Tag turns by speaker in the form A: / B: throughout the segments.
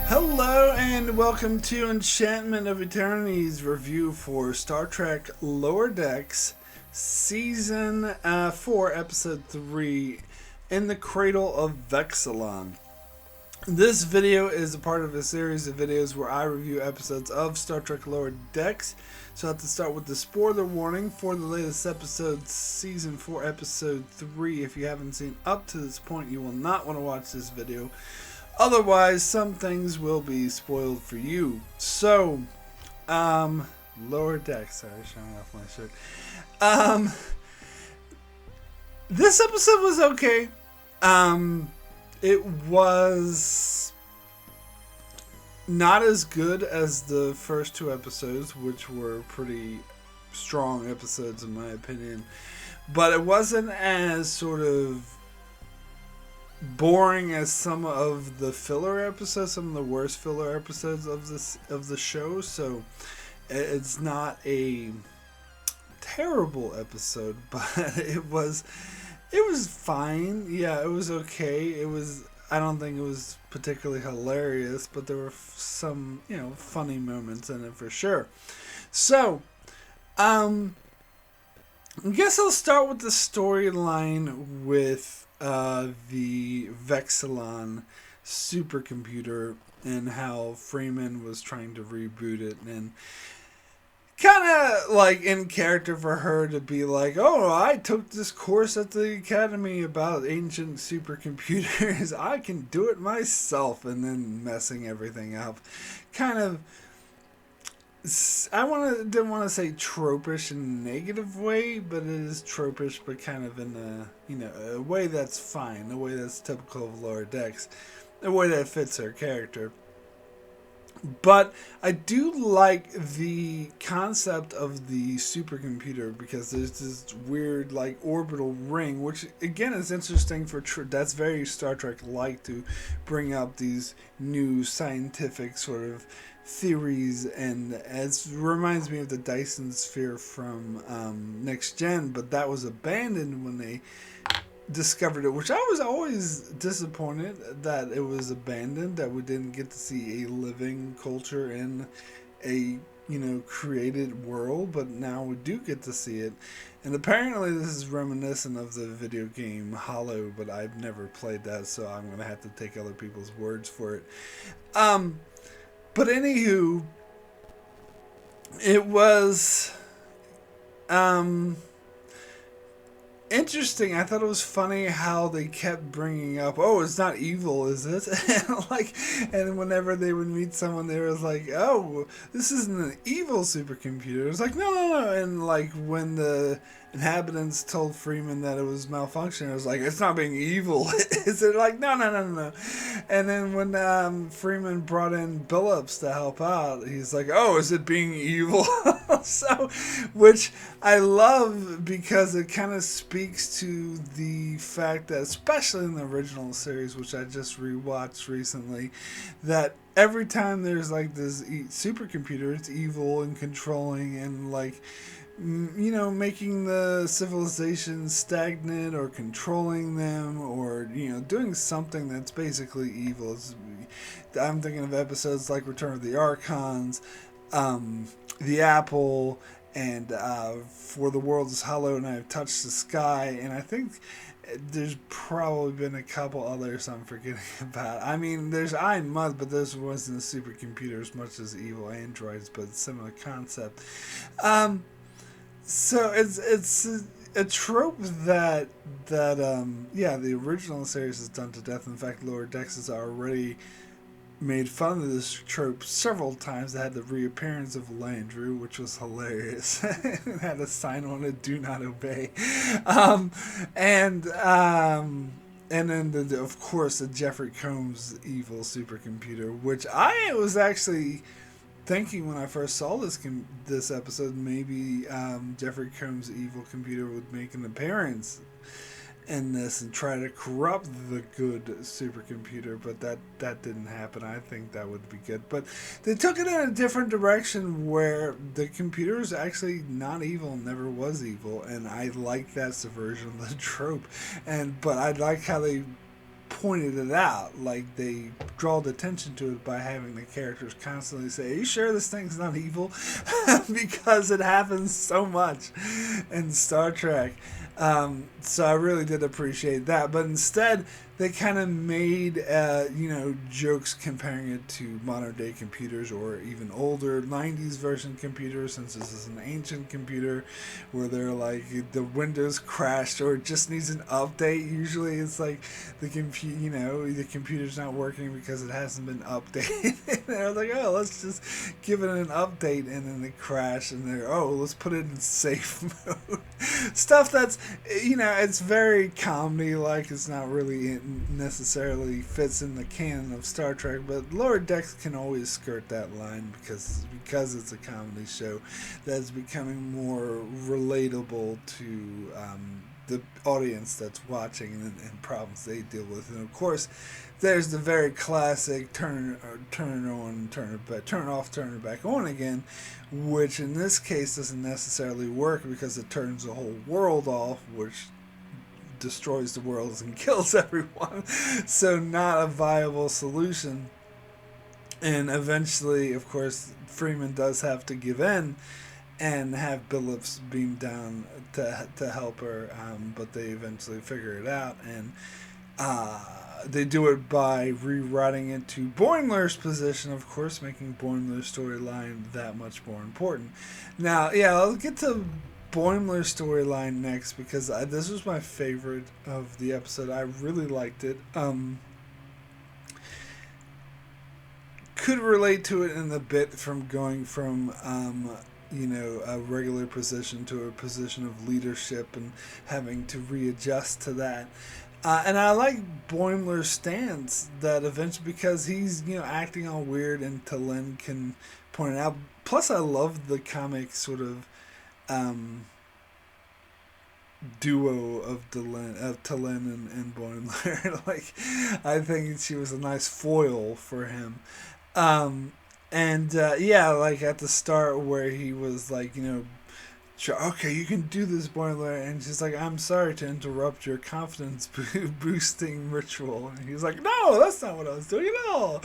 A: Hello and welcome to Enchantment of Eternity's review for Star Trek Lower Decks Season 4, Episode 3, in the Cradle of Vexilon. This video is a part of a series of videos where I review episodes of Star Trek Lower Decks. So I have to start with the spoiler warning for the latest episode, Season 4, Episode 3. If you haven't seen up to this point, you will not want to watch this video. Otherwise, some things will be spoiled for you. So, Lower Decks. Sorry, showing off my shirt. This episode was okay. It was not as good as the first two episodes, which were pretty strong episodes in my opinion. But it wasn't as sort of boring as some of the filler episodes, some of the worst filler episodes of the show. So it's not a terrible episode, but it was fine. Yeah, it was okay. I don't think it was particularly hilarious, but there were some, funny moments in it for sure. So, I guess I'll start with the storyline with the Vexilon supercomputer and how Freeman was trying to reboot it, and kind of like in character for her to be like, oh, I took this course at the academy about ancient supercomputers, I can do it myself, and then messing everything up. Kind of, didn't want to say tropish in a negative way, but it is tropish, but kind of in a way that's fine, a way that's typical of Lower Decks, a way that fits her character. But I do like the concept of the supercomputer, because there's this weird orbital ring, which again is interesting that's very Star Trek like, to bring up these new scientific sort of theories, and it reminds me of the Dyson sphere from Next Gen, but that was abandoned when they discovered it, which I was always disappointed that it was abandoned, that we didn't get to see a living culture in a created world, but now we do get to see it. And apparently this is reminiscent of the video game Hollow, but I've never played that, so I'm gonna have to take other people's words for it. But anywho, it was interesting. I thought it was funny how they kept bringing up, oh, it's not evil, is it? And whenever they would meet someone, they was like, oh, this isn't an evil supercomputer. It's like, no. And when the inhabitants told Freeman that it was malfunctioning, it was like, it's not being evil. Is it? Like, no. And then when Freeman brought in Billups to help out, he's like, oh, is it being evil? So, which I love, because it kind of speaks to the fact that, especially in the original series, which I just rewatched recently, that every time there's this supercomputer, it's evil and controlling and making the civilization stagnant, or controlling them, or doing something that's basically evil. I'm thinking of episodes like Return of the Archons, The Apple, and For the World is Hollow and I Have Touched the Sky, and I think there's probably been a couple others I'm forgetting about. I mean, there's Iron Mud, but this wasn't a supercomputer as much as evil androids, but similar concept. So it's a trope that the original series has done to death. In fact, Lower Decks has already made fun of this trope several times. They had the reappearance of Landru, which was hilarious. It had a sign on it, "Do not obey." And then of course the Jeffrey Combs evil supercomputer, which I was actually thinking when I first saw this episode, maybe Jeffrey Combs' evil computer would make an appearance in this and try to corrupt the good supercomputer, but that didn't happen. I think that would be good, but they took it in a different direction where the computer is actually not evil, never was evil, and I like that subversion of the trope. But I like how they pointed it out, like they draw the attention to it by having the characters constantly say, "Are you sure this thing's not evil?" Because it happens so much in Star Trek. So I really did appreciate that. But instead, they kind of made, jokes comparing it to modern day computers or even older 90s version computers, since this is an ancient computer where they're like the Windows crashed or it just needs an update. Usually it's like the computer's not working because it hasn't been updated. And I was like, oh, let's just give it an update, and then it crashed, and they're, oh, let's put it in safe mode. Stuff that's, it's very comedy like. It's not really necessarily fits in the canon of Star Trek, but Lower Decks can always skirt that line because it's a comedy show that's becoming more relatable to the audience that's watching and problems they deal with. And of course, there's the very classic turn on, turn off, turn it back on again, which in this case doesn't necessarily work because it turns the whole world off, which destroys the world and kills everyone. So not a viable solution. And eventually, of course, Freeman does have to give in and have Billups beam down to help her, but they eventually figure it out, and they do it by rewriting it to Boimler's position, of course, making Boimler's storyline that much more important. Now, I'll get to Boimler's storyline next because this was my favorite of the episode. I really liked it. Could relate to it in a bit from going from a regular position to a position of leadership and having to readjust to that. And I like Boimler's stance that eventually, because he's, acting all weird and T'Lyn can point it out. Plus, I love the comic sort of duo of T'Lyn and Boimler. Like, I think she was a nice foil for him. Like at the start where he was like, okay, you can do this, Boimler, and she's like, I'm sorry to interrupt your confidence boosting ritual, and he's like, no, that's not what I was doing at all.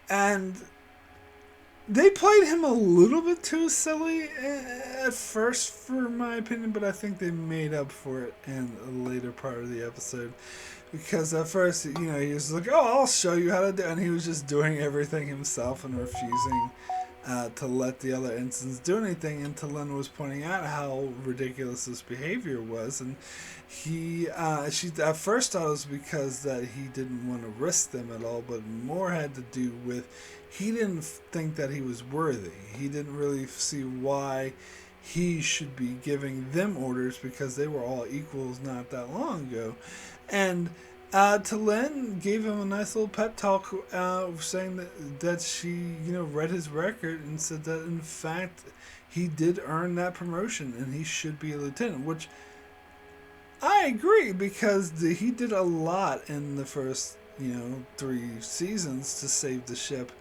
A: And they played him a little bit too silly at first, for my opinion, but I think they made up for it in a later part of the episode. Because at first, he was like, oh, I'll show you how to do it. And he was just doing everything himself and refusing to let the other ensigns do anything. And T'Lyn was pointing out how ridiculous this behavior was. And she at first thought it was because that he didn't want to risk them at all, but more had to do with he didn't think that he was worthy. He didn't really see why he should be giving them orders because they were all equals not that long ago. And T'Lyn gave him a nice little pep talk, saying that she, read his record and said that in fact he did earn that promotion and he should be a lieutenant, which I agree because he did a lot in the first, 3 seasons to save the ship,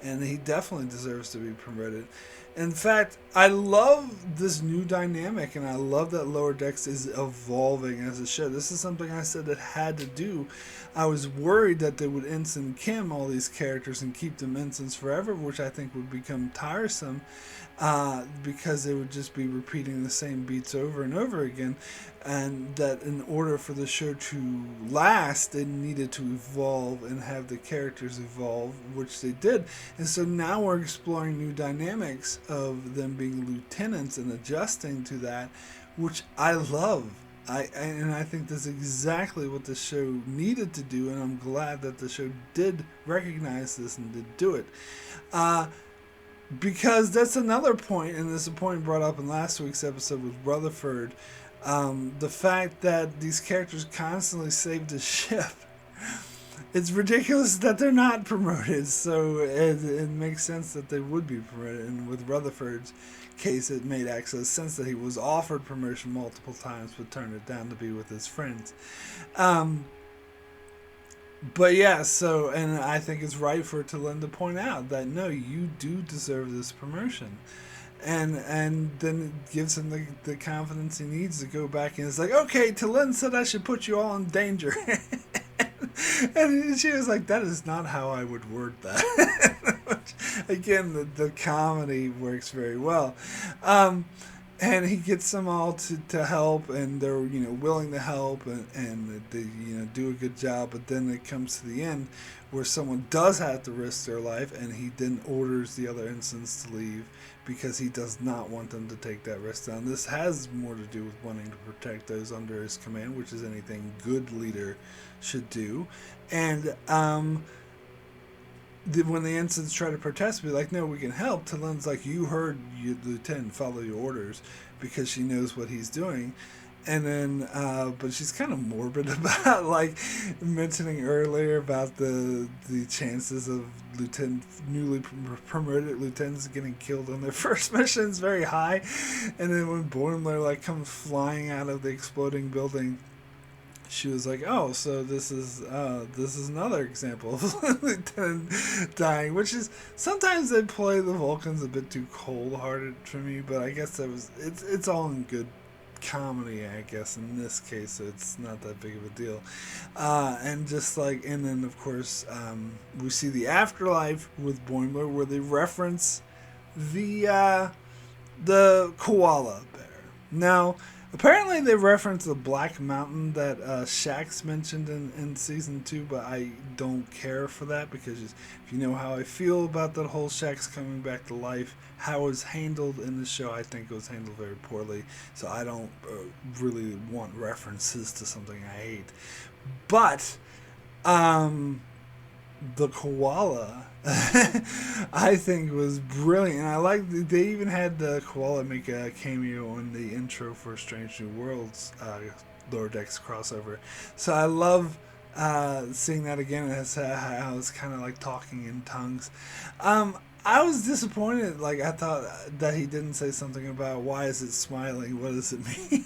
A: and he definitely deserves to be promoted. In fact, I love this new dynamic, and I love that Lower Decks is evolving as a show. This is something I said it had to do. I was worried that they would ensign Kim all these characters and keep them ensigns forever, which I think would become tiresome because they would just be repeating the same beats over and over again, and that in order for the show to last, it needed to evolve and have the characters evolve, which they did. And so now we're exploring new dynamics of them being lieutenants and adjusting to that, which I love. I think that's exactly what the show needed to do, and I'm glad that the show did recognize this and did do it. Because that's another point, and this is a point brought up in last week's episode with Rutherford. The fact that these characters constantly save the ship. It's ridiculous that they're not promoted, so it makes sense that they would be promoted. And with Rutherford's case, it made actual sense that he was offered promotion multiple times but turned it down to be with his friends. But yeah, and I think it's right for T'Lyn to point out that no, you do deserve this promotion. And then it gives him the confidence he needs to go back and it's like, okay, T'Lyn said I should put you all in danger. And she was like, that is not how I would word that. Again, the comedy works very well. And he gets them all to help, and they're willing to help, and they do a good job. But then it comes to the end where someone does have to risk their life, and he then orders the other ensigns to leave because he does not want them to take that risk down. This has more to do with wanting to protect those under his command, which is anything good leader should do. And when the ensigns try to protest, be like, no, we can help. Talen's like, you heard your lieutenant, follow your orders, because she knows what he's doing. And then, but she's kind of morbid about, like, mentioning earlier about the chances of newly promoted lieutenants getting killed on their first mission is very high. And then when Boimler, like, comes flying out of the exploding building, she was like, oh, so this is another example of Lieutenant dying, which is, sometimes they play the Vulcans a bit too cold-hearted for me, but I guess it's all in good comedy, I guess, in this case, so it's not that big of a deal. And then, of course, we see the afterlife with Boimler, where they reference the koala bear. Now, apparently they reference the Black Mountain that Shax mentioned in Season 2, but I don't care for that, because if you know how I feel about that whole Shax coming back to life, how it was handled in the show, I think it was handled very poorly, so I don't really want references to something I hate. But the koala I think was brilliant. And I like they even had the koala make a cameo in the intro for Strange New Worlds Lower Decks crossover. So I love seeing that again. As how it's kind of like talking in tongues. I was disappointed. Like, I thought that he didn't say something about why is it smiling? What does it mean?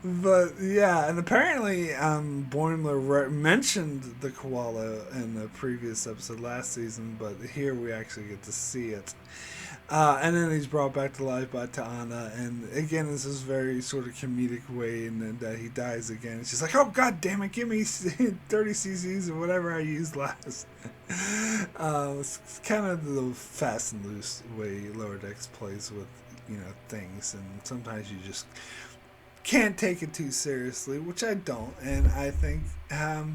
A: But yeah, and apparently Boimler mentioned the koala in the previous episode last season, but here we actually get to see it. And then he's brought back to life by T'Ana, and again, this is very sort of comedic way, and then that he dies again. And she's like, "Oh God damn it, give me 30 cc's or whatever I used last." It's kind of the fast and loose way Lower Decks plays with things, and sometimes you just can't take it too seriously, which I don't. And I think, I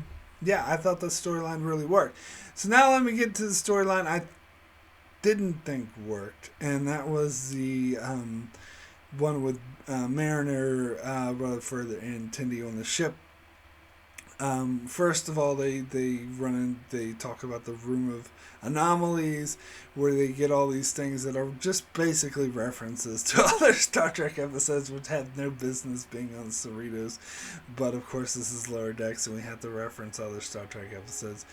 A: thought the storyline really worked. So now let me get to the storyline I didn't think worked, and that was the one with Mariner, Rutherford, and Tindy on the ship. First of all, they talk about the room of anomalies, where they get all these things that are just basically references to other Star Trek episodes which had no business being on Cerritos, but of course this is Lower Decks and we have to reference other Star Trek episodes,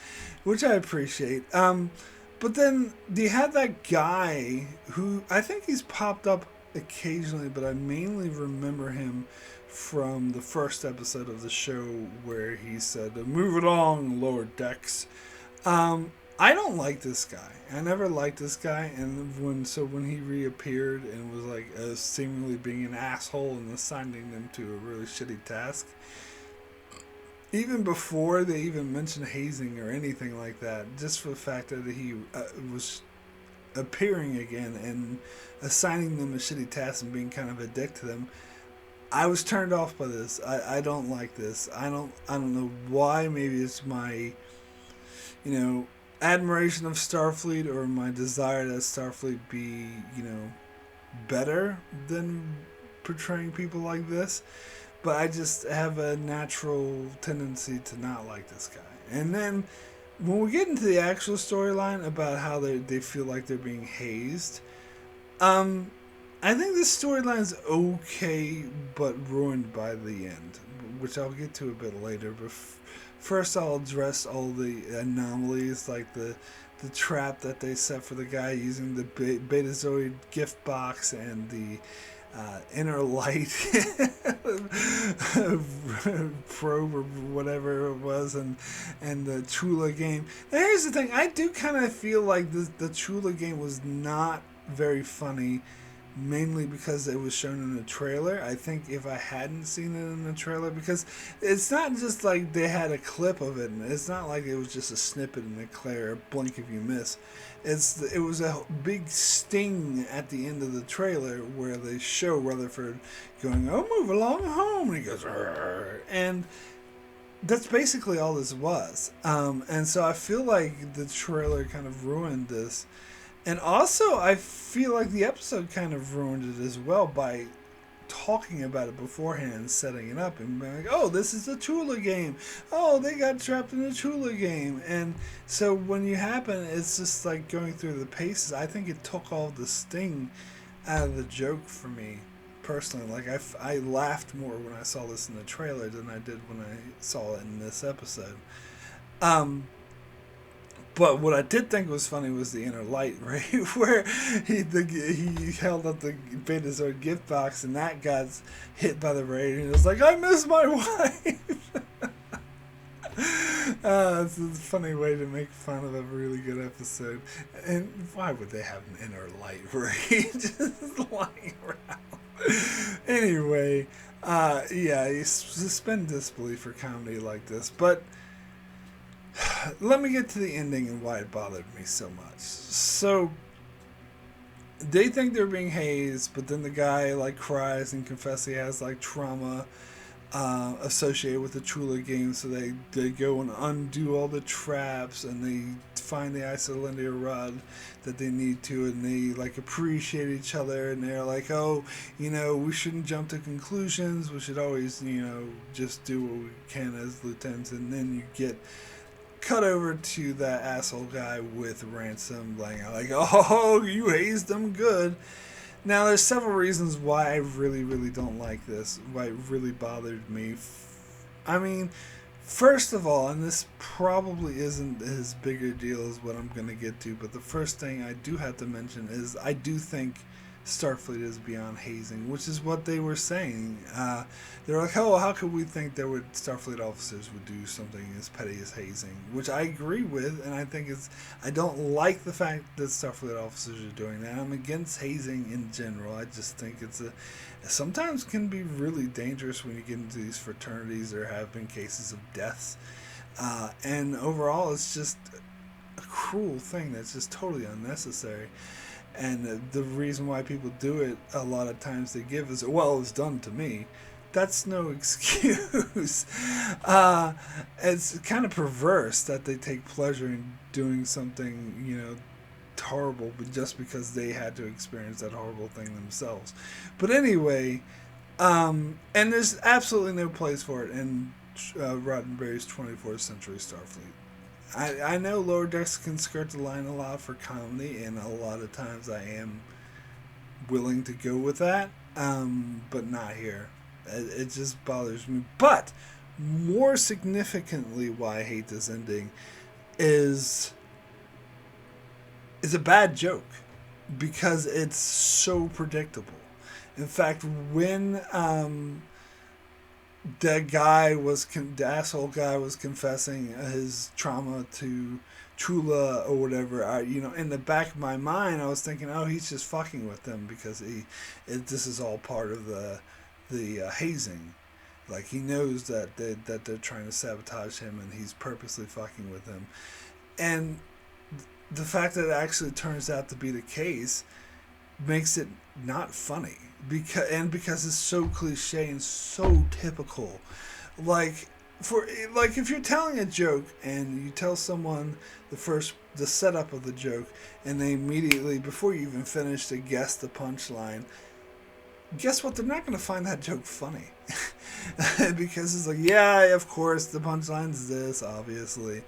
A: which I appreciate. But then you had that guy who I think he's popped up occasionally, but I mainly remember him from the first episode of the show where he said, "Move it on, Lower Decks." I don't like this guy. I never liked this guy, and when he reappeared and was like seemingly being an asshole and assigning them to a really shitty task, even before they even mentioned hazing or anything like that, just for the fact that he was appearing again and assigning them a shitty task and being kind of a dick to them, I was turned off by this. I don't like this. I don't know why. Maybe it's my, admiration of Starfleet, or my desire that Starfleet be, better than portraying people like this. But I just have a natural tendency to not like this guy. And then when we get into the actual storyline about how they feel like they're being hazed, I think this storyline's okay, but ruined by the end, which I'll get to a bit later. But first I'll address all the anomalies, like the trap that they set for the guy using the Betazoid gift box and the inner light probe or whatever it was, and the Chula game. Now here's the thing, I do kind of feel like the Chula game was not very funny mainly because it was shown in the trailer. I think if I hadn't seen it in the trailer, because it's not just like they had a clip of it, and it's not like it was just a snippet in the trailer, blink if you miss. It was a big sting at the end of the trailer where they show Rutherford going, "Oh, move along home," and he goes, "Arr," and that's basically all this was. And so I feel like the trailer kind of ruined this. And also, I feel like the episode kind of ruined it as well by talking about it beforehand, setting it up, and being like, "Oh, this is a Chula game. Oh, they got trapped in a Chula game." And so when you happen, it's just like going through the paces. I think it took all the sting out of the joke for me personally. Like I laughed more when I saw this in the trailer than I did when I saw it in this episode. But what I did think was funny was the inner light, right? Where he held up the Betazoid gift box and that got hit by the raid, and it was like, "I miss my wife." It's a funny way to make fun of a really good episode. And why would they have an inner light raid just lying around? Anyway, yeah, you suspend disbelief for comedy like this, but let me get to the ending and why it bothered me so much. So they think they're being hazed, but then the guy like cries and confesses he has like trauma associated with the Chula game. So they go and undo all the traps, and they find the Isolandia rod that they need to, and they like appreciate each other, and they're like, "Oh, we shouldn't jump to conclusions. We should always, just do what we can as lieutenants." And then you get cut over to that asshole guy with Ransom laying out like, "Oh, you hazed them good." Now, there's several reasons why I really, really don't like this, why it really bothered me. I mean, first of all, and this probably isn't as big a deal as what I'm going to get to, but the first thing I do have to mention is I do think Starfleet is beyond hazing, which is what they were saying. They're like, "Oh, how could we think that Starfleet officers would do something as petty as hazing?" Which I agree with, and I think I don't like the fact that Starfleet officers are doing that. I'm against hazing in general. I just think sometimes can be really dangerous when you get into these fraternities. There have been cases of deaths, and overall, it's just a cruel thing that's just totally unnecessary. And the reason why people do it a lot of times they give is, "Well, it was done to me." That's no excuse. It's kind of perverse that they take pleasure in doing something, horrible, but just because they had to experience that horrible thing themselves. But anyway, and there's absolutely no place for it in Roddenberry's 24th Century Starfleet. I know Lower Decks can skirt the line a lot for comedy, and a lot of times I am willing to go with that, but not here. It just bothers me. But more significantly, why I hate this ending is a bad joke because it's so predictable. In fact, when the asshole guy was confessing his trauma to Chula or whatever, in the back of my mind, I was thinking, "Oh, he's just fucking with them because this is all part of the hazing. Like, he knows that they're trying to sabotage him, and he's purposely fucking with them." And the fact that it actually turns out to be the case makes it not funny because it's so cliche and so typical. Like if you're telling a joke and you tell someone the setup of the joke, and they immediately, before you even finish, to guess the punchline, guess what? They're not going to find that joke funny. Because it's like, yeah, of course, the punchline's this, obviously.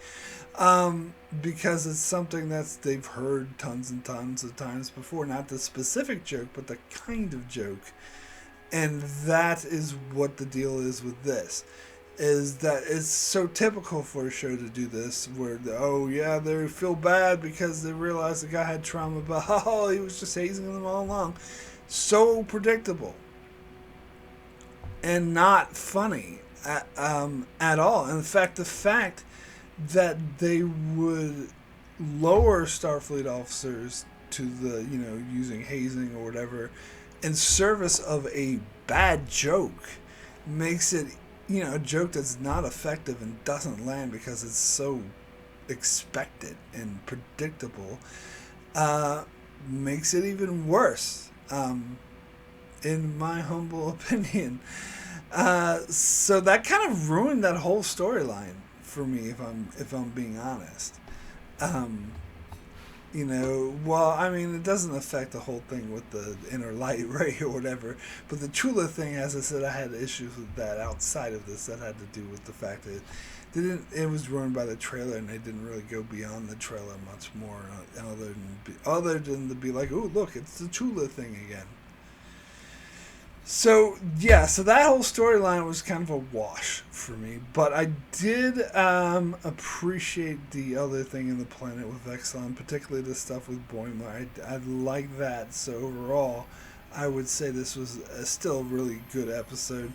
A: Because it's something they've heard tons and tons of times before. Not the specific joke, but the kind of joke. And that is what the deal is with this. Is that it's so typical for a show to do this, where, they feel bad because they realize the guy had trauma, but he was just hazing them all along. So predictable. And not funny at all. In fact, the fact that they would lower Starfleet officers to the, using hazing or whatever, in service of a bad joke makes it, a joke that's not effective and doesn't land because it's so expected and predictable, makes it even worse, in my humble opinion. So that kind of ruined that whole storyline for me, if I'm being honest. Um, well, I mean, it doesn't affect the whole thing with the inner light ray or whatever, but the Chula thing, as I said, I had issues with that outside of this. That had to do with the fact that it was ruined by the trailer, and they didn't really go beyond the trailer much more, other than to be like, oh, look, it's the Chula thing again. So, yeah, so that whole storyline was kind of a wash for me. But I did appreciate the other thing in the planet with Vexilon, particularly the stuff with Boimler. I like that. So, overall, I would say this was still a really good episode.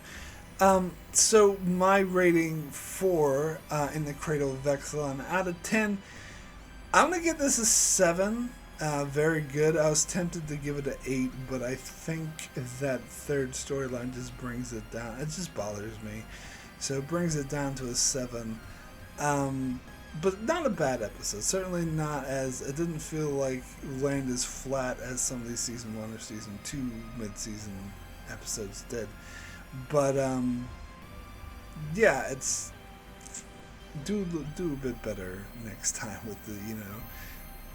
A: So, my rating for In the Cradle of Vexilon out of 10, I'm going to give this a 7. Very good. I was tempted to give it an 8, but I think that third storyline just brings it down. It just bothers me. So it brings it down to a 7. But not a bad episode. Certainly not as... It didn't feel like land as flat as some of these Season 1 or Season 2 mid-season episodes did. But, yeah, it's... Do a bit better next time with the,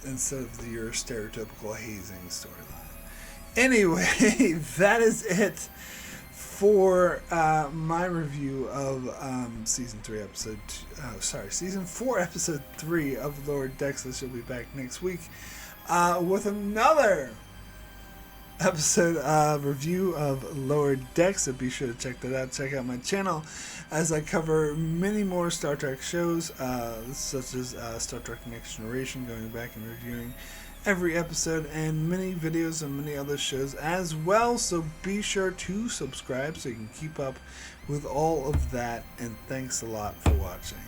A: instead of your stereotypical hazing storyline. Anyway, that is it for my review of Season 4, Episode 3 of Lower Decks. I shall be back next week with another episode review of Lower Decks, so be sure to check that out. Check out my channel as I cover many more Star Trek shows, such as Star Trek Next Generation, going back and reviewing every episode, and many videos and many other shows as well. So be sure to subscribe so you can keep up with all of that, and thanks a lot for watching.